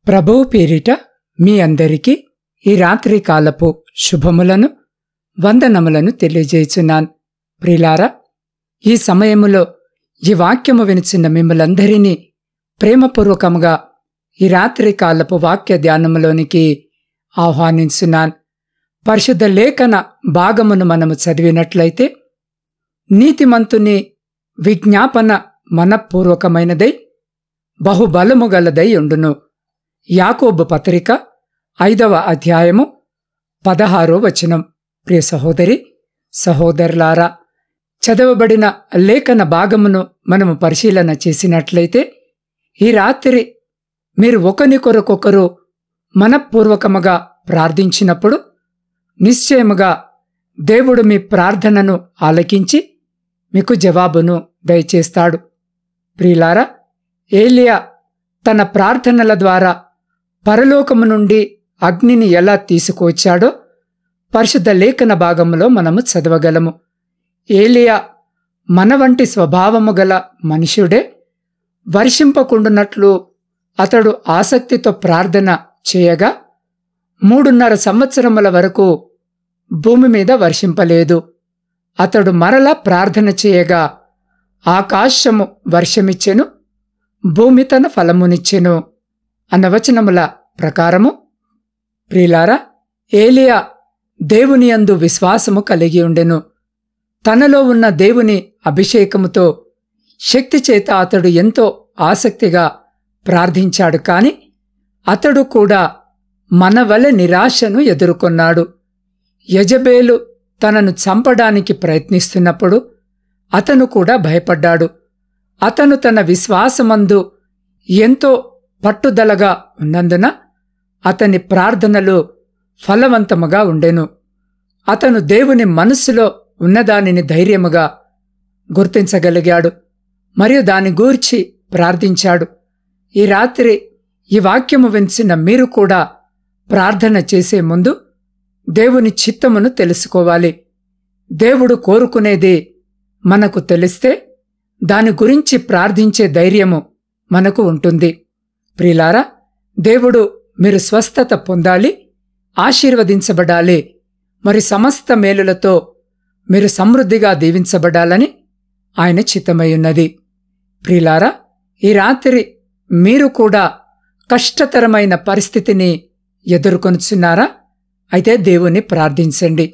ప్రభువు పేరిట మీ అందరికీ ఈ రాత్రి కాలపు శుభములను వందనములను తెలియజేయుచున్నాను. ప్రియులారా, ఈ సమయములో ఈ వాక్యము వినుచున్న మిమ్మలందరినీ ప్రేమపూర్వకముగా ఈ రాత్రి కాలపు వాక్య ధ్యానములోనికి ఆహ్వానించున్నాను. పరిశుద్ధ లేఖన భాగమును మనము చదివినట్లయితే, నీతిమంతుని విజ్ఞాపన మనపూర్వకమైనదై బహుబలము గలదై ఉండును. యాకోబు పత్రిక 5వ అధ్యాయము 16వ వచనం. ప్రియ సహోదరి సహోదరులారా, చదవబడిన లేఖన భాగమును మనము పరిశీలన చేసినట్లయితే, ఈ రాత్రి మీరు ఒకని కొరకొకరు మనపూర్వకముగా ప్రార్థించినప్పుడు నిశ్చయముగా దేవుడు మీ ప్రార్థనను ఆలకించి మీకు జవాబును దయచేస్తాడు. ప్రియులారా, ఏలియా తన ప్రార్థనల ద్వారా పరలోకము నుండి అగ్నిని ఎలా తీసుకువచ్చాడో పరిశుద్ధ లేఖన భాగములో మనము చదవగలము. ఏలియా మన వంటి స్వభావము గల మనుష్యుడే. వర్షింపకుండునట్లు అతడు ఆసక్తితో ప్రార్థన చేయగా 3.5 సంవత్సరముల వరకు భూమి మీద వర్షింపలేదు. అతడు మరలా ప్రార్థన చేయగా ఆకాశము వర్షమిచ్చెను, భూమి తన ఫలమునిచ్చెను అన్న వచనముల ప్రకారము, ప్రియులారా, ఏలియా దేవుని యందు విశ్వాసము కలిగి ఉండెను. తనలో ఉన్న దేవుని అభిషేకముతో శక్తి చేత అతడు ఎంతో ఆసక్తిగా ప్రార్థించాడు. కాని అతడు కూడా మనవలె నిరాశను ఎదుర్కొన్నాడు. యెజబేలు తనను చంపడానికి ప్రయత్నిస్తున్నప్పుడు అతను కూడా భయపడ్డాడు. అతను తన విశ్వాసమందు ఎంతో పట్టుదలగా ఉన్నందున అతని ప్రార్థనలు ఫలవంతముగా ఉండెను. అతను దేవుని మనస్సులో ఉన్నదానిని ధైర్యముగా గుర్తించగలిగాడు మరియు దాని గూర్చి ప్రార్థించాడు. ఈ రాత్రి ఈ వాక్యము వినిచిన మీరు కూడా ప్రార్థన చేసే ముందు దేవుని చిత్తమును తెలుసుకోవాలి. దేవుడు కోరుకునేది మనకు తెలిస్తే దాని గురించి ప్రార్థించే ధైర్యము మనకు ఉంటుంది. ప్రియులారా, దేవుడు మీరు స్వస్థత పొందాలి, ఆశీర్వదించబడాలి, మరి సమస్త మేలులతో మీరు సమృద్ధిగా దీవించబడాలని ఆయన చిత్తమయ్యున్నది. ప్రియులారా, ఈ రాత్రి మీరు కూడా కష్టతరమైన పరిస్థితిని ఎదుర్కొనుచున్నారా? అయితే దేవుని ప్రార్థించండి.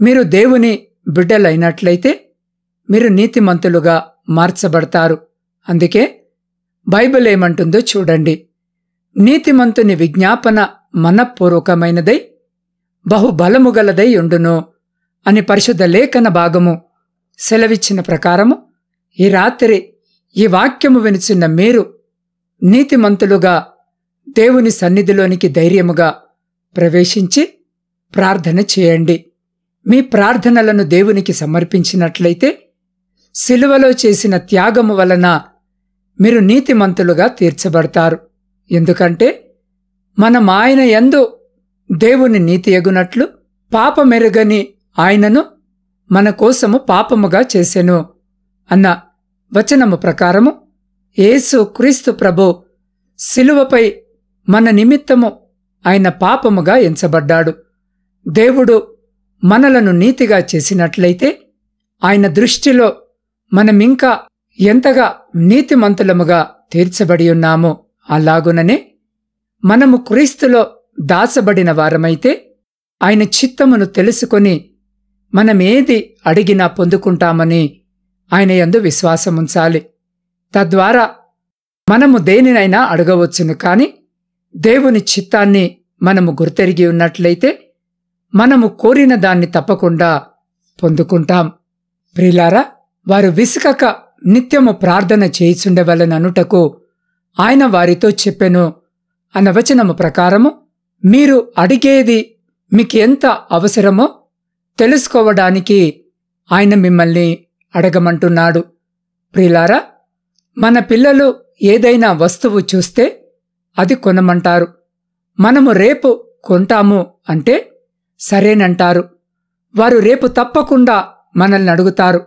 మీరు దేవుని బిడ్డలైనట్లయితే మీరు నీతిమంతులుగా మార్చబడతారు. అందుకే బైబిల్ ఏమంటుందో చూడండి. నీతిమంతుని విజ్ఞాపన మనపూర్వకమైనదై బహుబలము గలదై ఉండును అని పరిశుద్ధ లేఖన భాగము సెలవిచ్చిన ప్రకారము, ఈ రాత్రి ఈ వాక్యము వినిచున్న మీరు నీతిమంతులుగా దేవుని సన్నిధిలోనికి ధైర్యముగా ప్రవేశించి ప్రార్థన చేయండి. మీ ప్రార్థనలను దేవునికి సమర్పించినట్లయితే సిలువలో చేసిన త్యాగము వలన మీరు నీతిమంతులుగా తీర్చబడతారు. ఎందుకంటే మనం ఆయన యందు దేవుని నీతి ఎగునట్లు పాపమెరుగని ఆయనను మన కోసము పాపముగా చేసెను అన్న వచనము ప్రకారము యేసు క్రీస్తు ప్రభు సిలువపై మన నిమిత్తము ఆయన పాపముగా ఎంచబడ్డాడు. దేవుడు మనలను నీతిగా చేసినట్లయితే ఆయన దృష్టిలో మనమింకా ఎంతగా నీతిమంతులముగా తీర్చబడి ఉన్నామో అలాగుననే మనము క్రీస్తులో దాచబడిన వారమైతే ఆయన చిత్తమును తెలుసుకొని మనమేది అడిగినా పొందుకుంటామని ఆయన యందు విశ్వాసముంచాలి. తద్వారా మనము దేనినైనా అడగవచ్చును. కాని దేవుని చిత్తాన్ని మనము గుర్తెరిగి ఉన్నట్లయితే మనము కోరిన దాన్ని తప్పకుండా పొందుకుంటాం. ప్రియులారా, వారు విసుకక నిత్యము ప్రార్థన చేయుచుండవలెననుటకు ఆయన వారితో చెప్పెను అన్న వచనము ప్రకారము మీరు అడిగేది మీకు ఎంత అవసరమో తెలుసుకోవడానికి ఆయన మిమ్మల్ని అడగమంటున్నాడు. ప్రియులారా, మన పిల్లలు ఏదైనా వస్తువు చూస్తే అది కొనమంటారు. మనము రేపు కొంటాము అంటే సరేనంటారు. వారు రేపు తప్పకుండా మనల్ని అడుగుతారు.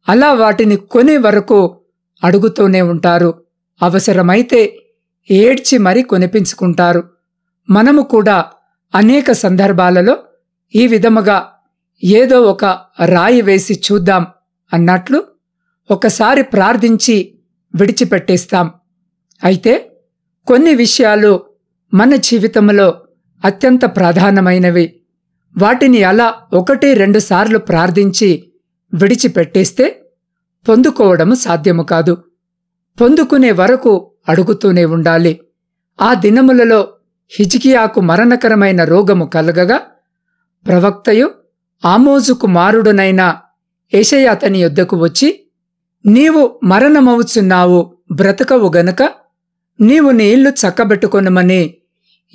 అలా వాటిని కొనే వరకు అడుగుతూనే ఉంటారు. అవసరమైతే ఏడ్చి మరీ కొనిపించుకుంటారు. మనము కూడా అనేక సందర్భాలలో ఈ విధముగా ఏదో ఒక రాయి వేసి చూద్దాం అన్నట్లు ఒకసారి ప్రార్థించి విడిచిపెట్టేస్తాం. అయితే కొన్ని విషయాలు మన జీవితంలో అత్యంత ప్రధానమైనవి. వాటిని అలా 1-2 సార్లు ప్రార్థించి విడిచిపెట్టేస్తే పొందుకోవడము సాధ్యము కాదు. పొందుకునే వరకు అడుగుతూనే ఉండాలి. ఆ దినములలో హిజ్కియాకు మరణకరమైన రోగము కలగగా ప్రవక్తయు ఆమోజు కుమారుడునైన యెషయా అతని యొద్దకు వచ్చి, నీవు మరణమవుచున్నావు, బ్రతకవు గనుక నీవు నీ ఇల్లు చక్కబెట్టుకొనుమని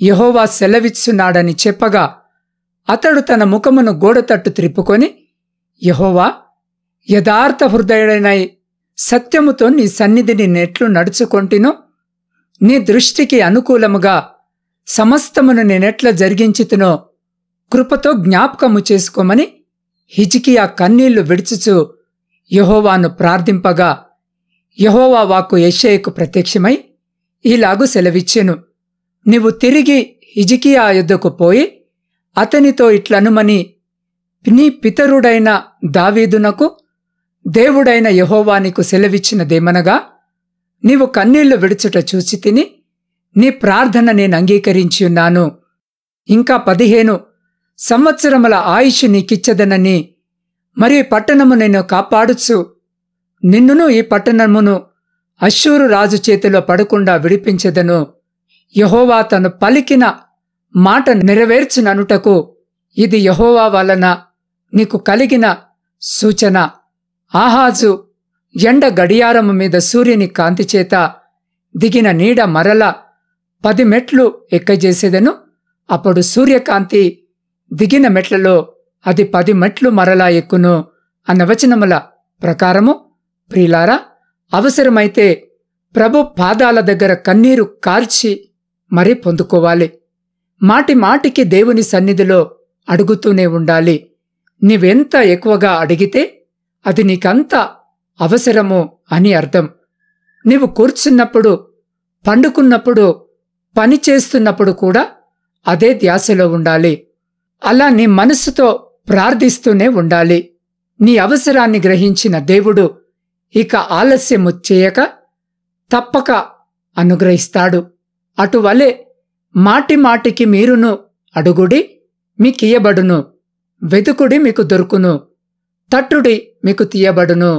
యెహోవా సెలవిచ్చున్నాడని చెప్పగా, అతడు తన ముఖమును గోడతట్టు త్రిప్పుకొని, యెహోవా, యథార్థ హృదయుడనై సత్యముతో నీ సన్నిధిని నెట్లు నడుచుకొంటినో, నీ దృష్టికి అనుకూలముగా సమస్తమును నేనెట్ల జరిగించితినో కృపతో జ్ఞాపకము చేసుకోమని హిజ్కియా కన్నీళ్లు విడుచుచు యెహోవాను ప్రార్థింపగా, యెహోవా వాక్కు యెషయాకు ప్రత్యక్షమై ఈలాగు సెలవిచ్చెను, నీవు తిరిగి హిజ్కియా యొద్దకు పోయి అతనితో ఇట్లనుమని నీ పితరుడైన దావీదునకు దేవుడైన యెహోవా నీకు సెలవిచ్చినదేమనగా, నీవు కన్నీళ్లు విడుచుట చూచి తిని నీ ప్రార్థన నేను అంగీకరించియున్నాను. ఇంకా 15 సంవత్సరముల ఆయుష్ నీకిచ్చదనని, మరి ఈ పట్టణము నేను కాపాడుచు నిన్నును ఈ పట్టణమును అష్షూరు రాజు చేతిలో పడకుండా విడిపించెదను. యెహోవా తను పలికిన మాట నెరవేర్చుననుటకు ఇది యెహోవా వలన నీకు కలిగిన సూచన. ఆహాజు ఎండ గడియారము మీద సూర్యుని కాంతిచేత దిగిన నీడ మరల 10 మెట్లు ఎక్కజేసేదను. అప్పుడు సూర్యకాంతి దిగిన మెట్లలో అది 10 మెట్లు మరలా ఎక్కును అన్న వచనముల ప్రకారము ప్రియులారా, అవసరమైతే ప్రభు పాదాల దగ్గర కన్నీరు కార్చి మరీ పొందుకోవాలి. మాటి మాటికి దేవుని సన్నిధిలో అడుగుతూనే ఉండాలి. నీవెంత ఎక్కువగా అడిగితే అది నీకంత అవసరము అని అర్థం. నీవు కూర్చున్నప్పుడు, పండుకున్నప్పుడు, పని చేస్తున్నప్పుడు కూడా అదే ధ్యాసలో ఉండాలి. అలా నీ మనస్సుతో ప్రార్థిస్తూనే ఉండాలి. నీ అవసరాన్ని గ్రహించిన దేవుడు ఇక ఆలస్యము చేయక తప్పక అనుగ్రహిస్తాడు. అటువలే మాటి మాటికి మీరును అడుగుడి, మీకియ్యబడును, వెతుకుడి, మీకు దొరుకును, తట్టుడి, మీకు తీయబడును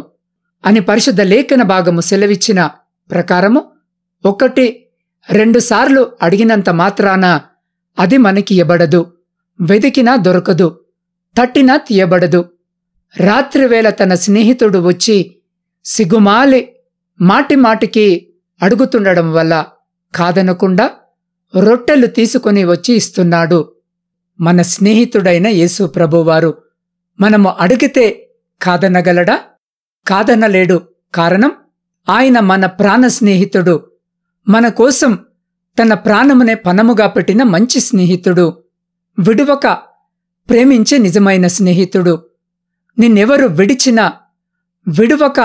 అని పరిశుద్ధ లేఖన భాగము సెలవిచ్చిన ప్రకారము 1-2 సార్లు అడిగినంత మాత్రాన అది మనకియ్యబడదు. వెదికినా దొరకదు, తట్టినా తీయబడదు. రాత్రివేళ తన స్నేహితుడు వచ్చి సిగుమాలి మాటి మాటికి అడుగుతుండడం వల్ల కాదనకుండా రొట్టెలు తీసుకుని వచ్చి ఇస్తున్నాడు. మన స్నేహితుడైన యేసు ప్రభువారు. మనము అడిగితే కాదనగలడా? కాదనలేడు. కారణం, ఆయన మన ప్రాణ స్నేహితుడు. మన కోసం తన ప్రాణమునే పణముగా పెట్టిన మంచి స్నేహితుడు. విడువక ప్రేమించే నిజమైన స్నేహితుడు. నిన్నెవరు విడిచినా విడువక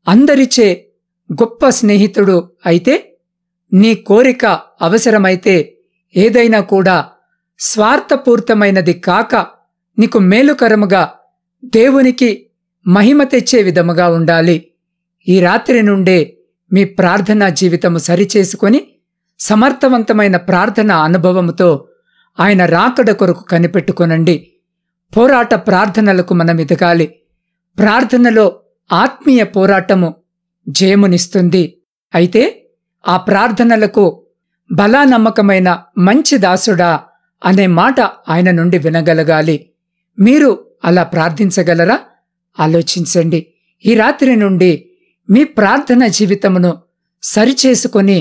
అందరిచే గొప్ప స్నేహితుడు అయితే, నీ కోరిక అవసరమైతే ఏదైనా కూడా స్వార్థపూర్తమైనది కాక నీకు మేలుకరముగా దేవునికి మహిమ తెచ్చే విధముగా ఉండాలి. ఈ రాత్రి నుండే మీ ప్రార్థనా జీవితము సరిచేసుకొని సమర్థవంతమైన ప్రార్థన అనుభవముతో ఆయన రాకడ కొరకు కనిపెట్టుకొనండి. పోరాట ప్రార్థనలకు మనం ఎదగాలి. ప్రార్థనలో ఆత్మీయ పోరాటము జయమునిస్తుంది. అయితే ఆ ప్రార్థనలకు బలానమ్మకమైన మంచి దాసుడా అనే మాట ఆయన నుండి వినగలగాలి. మీరు అలా ప్రార్థించగలరా? ఆలోచించండి. ఈ రాత్రి నుండి మీ ప్రార్థన జీవితమును సరిచేసుకొని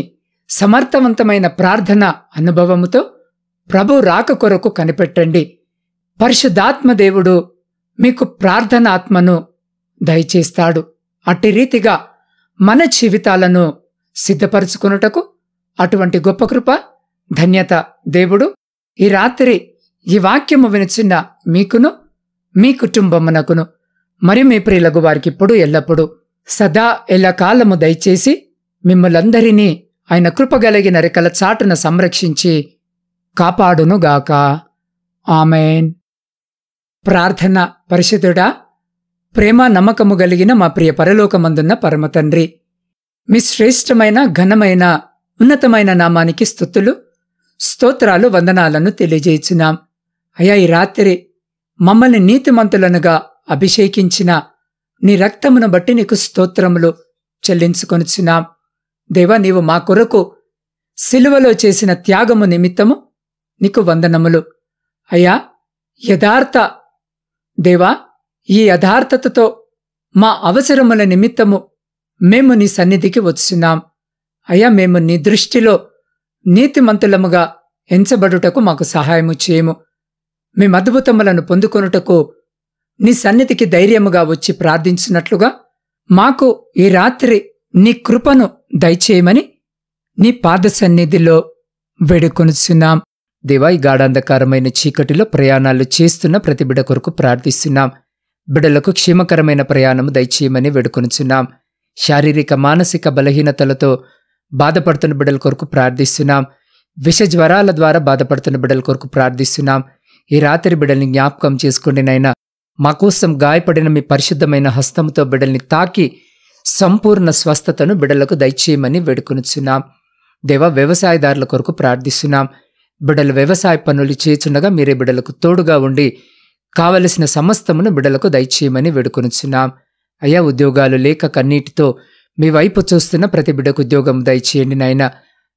సమర్థవంతమైన ప్రార్థన అనుభవముతో ప్రభు రాక కొరకు కనిపెట్టండి. పరిశుద్ధాత్మదేవుడు మీకు ప్రార్థన ఆత్మను దయచేస్తాడు. అట్టి రీతిగా మన జీవితాలను సిద్ధపరచుకొనుటకు అటువంటి గొప్ప కృప, ధన్యత దేవుడు ఈ రాత్రి ఈ వాక్యము వినుచున్న మీకును మీ కుటుంబమునకును మరి మీ ప్రియులకు వారికిప్పుడు ఎల్లప్పుడూ సదా ఎల్లకాలము దయచేసి మిమ్మలందరినీ ఆయన కృపగలిగిన రెక్కల చాటున సంరక్షించి కాపాడునుగాక. ఆమెన్. ప్రార్థన. పరిశుద్ధుడా, ప్రేమ నమ్మకము గలిగిన మా ప్రియ పరలోకమందున్న పరమతండ్రి, మీ శ్రేష్టమైన ఘనమైన ఉన్నతమైన నామానికి స్తుతులు, స్తోత్రాలు, వందనాలను తెలియజేయుచున్నాం. అయ్యా, ఈ రాత్రి మమ్మల్ని నీతిమంతులనుగా అభిషేకించిన నీ రక్తమును బట్టి నీకు స్తోత్రములు చెల్లించుకొనుచున్నాం. దేవా, నీవు మా కొరకు సిలువలో చేసిన త్యాగము నిమిత్తము నీకు వందనములు. అయ్యా, యథార్థ దేవా, ఈ యథార్థతతో మా అవసరముల నిమిత్తము మేము నీ సన్నిధికి వచ్చున్నాం. అయ్యా, మేము నీ దృష్టిలో నీతిమంతులముగా ఎంచబడుటకు మాకు సహాయము చేయము. మేము అద్భుతములను పొందుకొనుటకు నీ సన్నిధికి ధైర్యముగా వచ్చి ప్రార్థించినట్లుగా మాకు ఈ రాత్రి నీ కృపను దయచేయమని నీ పాద సన్నిధిలో వేడుకొనుచున్నాం. దేవా, ఈ గాఢాంధకారమైన చీకటిలో ప్రయాణాలు చేస్తున్న ప్రతి బిడ్డ కొరకు ప్రార్థిస్తున్నాం. బిడ్డలకు క్షేమకరమైన ప్రయాణము దయచేయమని వేడుకొనుచున్నాం. శారీరక మానసిక బలహీనతలతో బాధపడుతున్న బిడ్డల కొరకు ప్రార్థిస్తున్నాం. విష జ్వరాల ద్వారా బాధపడుతున్న బిడ్డల కొరకు ప్రార్థిస్తున్నాం. ఈ రాత్రి బిడ్డల్ని జ్ఞాపకం చేసుకోండి నాయనా. మా కోసం గాయపడిన మీ పరిశుద్ధమైన హస్తముతో బిడ్డల్ని తాకి సంపూర్ణ స్వస్థతను బిడ్డలకు దయచేయమని వేడుకొనుచున్నాం. దేవా, వ్యవసాయదారుల కొరకు ప్రార్థిస్తున్నాం. బిడ్డలు వ్యవసాయ పనులు చేయుచుండగా మీరే బిడ్డలకు తోడుగా ఉండి కావలసిన సమస్తమును బిడ్డలకు దయచేయమని వేడుకొనుచున్నాం. అయ్యా, ఉద్యోగాలు లేక కన్నీటితో మీ వైపు చూస్తున్న ప్రతి బిడ్డకు ఉద్యోగం దయచేయండి నాయన.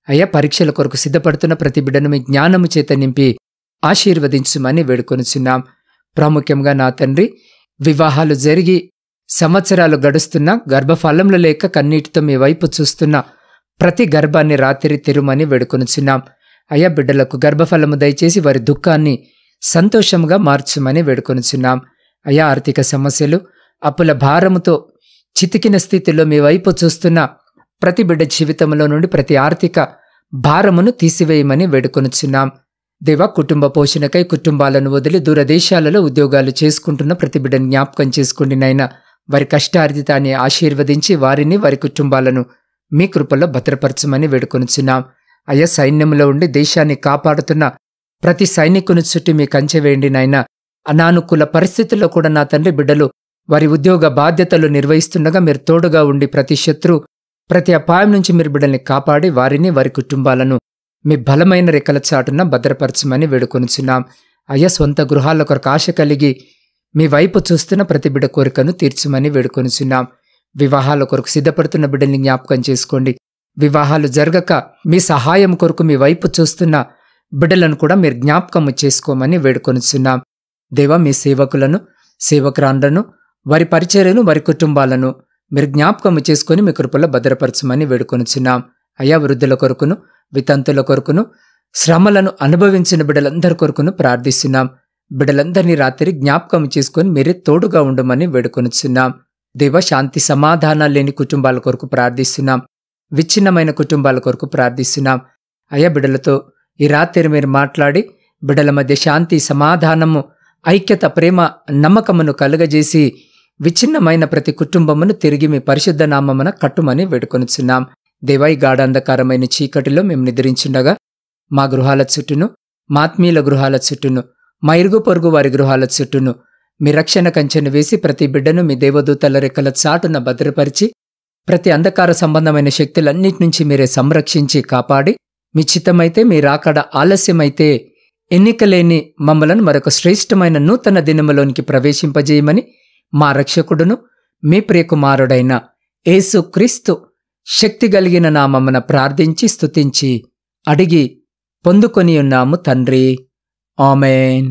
అయ్యా, పరీక్షల కొరకు సిద్ధపడుతున్న ప్రతి బిడ్డను మీ జ్ఞానము చేత నింపి ఆశీర్వదించుమని వేడుకొనుచున్నాం. ప్రాముఖ్యంగా నా తండ్రి, వివాహాలు జరిగి సంవత్సరాలు గడుస్తున్నా గర్భఫలంలో లేక కన్నీటితో మీ వైపు చూస్తున్న ప్రతి గర్భాన్ని రాత్రి తెరుమని వేడుకొనుచున్నాం. అయ్యా, బిడ్డలకు గర్భఫలము దయచేసి వారి దుఃఖాన్ని సంతోషంగా మార్చుమని వేడుకొనుచున్నాం. అయ్యా, ఆర్థిక సమస్యలు, అప్పుల భారముతో చితికిన స్థితిలో మీ వైపు చూస్తున్న ప్రతి బిడ్డ జీవితంలో నుండి ప్రతి ఆర్థిక భారమును తీసివేయమని వేడుకొనుచున్నాం. దేవా, కుటుంబ పోషణకై కుటుంబాలను వదిలి దూరదేశాలలో ఉద్యోగాలు చేసుకుంటున్న ప్రతి బిడ్డను జ్ఞాపకం చేసుకోండి నాయన. వారి కష్టార్జితాన్ని ఆశీర్వదించి వారిని, వారి కుటుంబాలను మీ కృపలో భద్రపరచమని వేడుకొనుచున్నాం. అయ్యా, సైన్యంలో ఉండి దేశాన్ని కాపాడుతున్న ప్రతి సైనికుని చుట్టూ మీ కంచె వేయండి నాయన. అనానుకూల పరిస్థితుల్లో కూడా నా తండ్రి బిడ్డలు వారి ఉద్యోగ బాధ్యతలు నిర్వహిస్తుండగా మీరు తోడుగా ఉండి ప్రతి శత్రు, ప్రతి అపాయం నుంచి మీరు బిడ్డల్ని కాపాడి వారిని, వారి కుటుంబాలను మీ బలమైన రెక్కల చాటున భద్రపరచమని వేడుకొనుచున్నాం. అయ్యా, సొంత గృహాల కొరకు ఆశ కలిగి మీ వైపు చూస్తున్న ప్రతి బిడ్డ కోరికను తీర్చమని వేడుకొనుచున్నాం. వివాహాల కొరకు సిద్ధపడుతున్న బిడ్డల్ని జ్ఞాపకం చేసుకోండి. వివాహాలు జరగక మీ సహాయం కొరకు మీ వైపు చూస్తున్న బిడ్డలను కూడా మీరు జ్ఞాపకము చేసుకోమని వేడుకొనుచున్నాం. దేవా, మీ సేవకులను, సేవకురాండ్లను, వారి పరిచర్యను, వారి కుటుంబాలను మీరు జ్ఞాపకము చేసుకుని మీ కృపలో భద్రపరచమని వేడుకొనుచున్నాం. అయా, వృద్ధుల కొరకును, వితంతుల కొరకును, శ్రమలను అనుభవించిన బిడ్డలందరి కొరకును ప్రార్థిస్తున్నాం. బిడ్డలందరినీ రాత్రి జ్ఞాపకం చేసుకుని మీరే తోడుగా ఉండమని వేడుకొనుచున్నాం. దేవ, శాంతి సమాధానాలు లేని కుటుంబాల కొరకు ప్రార్థిస్తున్నాం. విచ్ఛిన్నమైన కుటుంబాల కొరకు ప్రార్థిస్తున్నాం. అయ్యా, బిడ్డలతో ఈ రాత్రి మీరు మాట్లాడి బిడ్డల మధ్య శాంతి, సమాధానము, ఐక్యత, ప్రేమ, నమ్మకమును కలుగజేసి విచ్ఛిన్నమైన ప్రతి కుటుంబమును తిరిగి మీ పరిశుద్ధ నామమున కట్టుమని వేడుకొనుచున్నాం. దేవా, ఈ గాఢాంధకారమైన చీకటిలో మేము నిద్రించుండగా మా గృహాల చుట్టూను, మా ఆత్మీయుల గృహాల చుట్టూను, మా ఇరుగు పొరుగు వారి గృహాల చుట్టూను మీ రక్షణ కంచెను వేసి ప్రతి బిడ్డను మీ దేవదూతల రెక్కల చాటున భద్రపరిచి ప్రతి అంధకార సంబంధమైన శక్తులన్నిటి నుంచి మీరే సంరక్షించి కాపాడి మీ చిత్తమైతే మీ రాకడ ఆలస్యమైతే ఎన్నికలేని మమ్మలను మరొక శ్రేష్టమైన నూతన దినములోనికి ప్రవేశింపజేయమని మా రక్షకుడును మీ ప్రియకుమారుడైన యేసు క్రీస్తు శక్తి కలిగిన నామమున ప్రార్థించి స్తుతించి అడిగి పొందుకొని ఉన్నాము తండ్రి. ఆమేన్.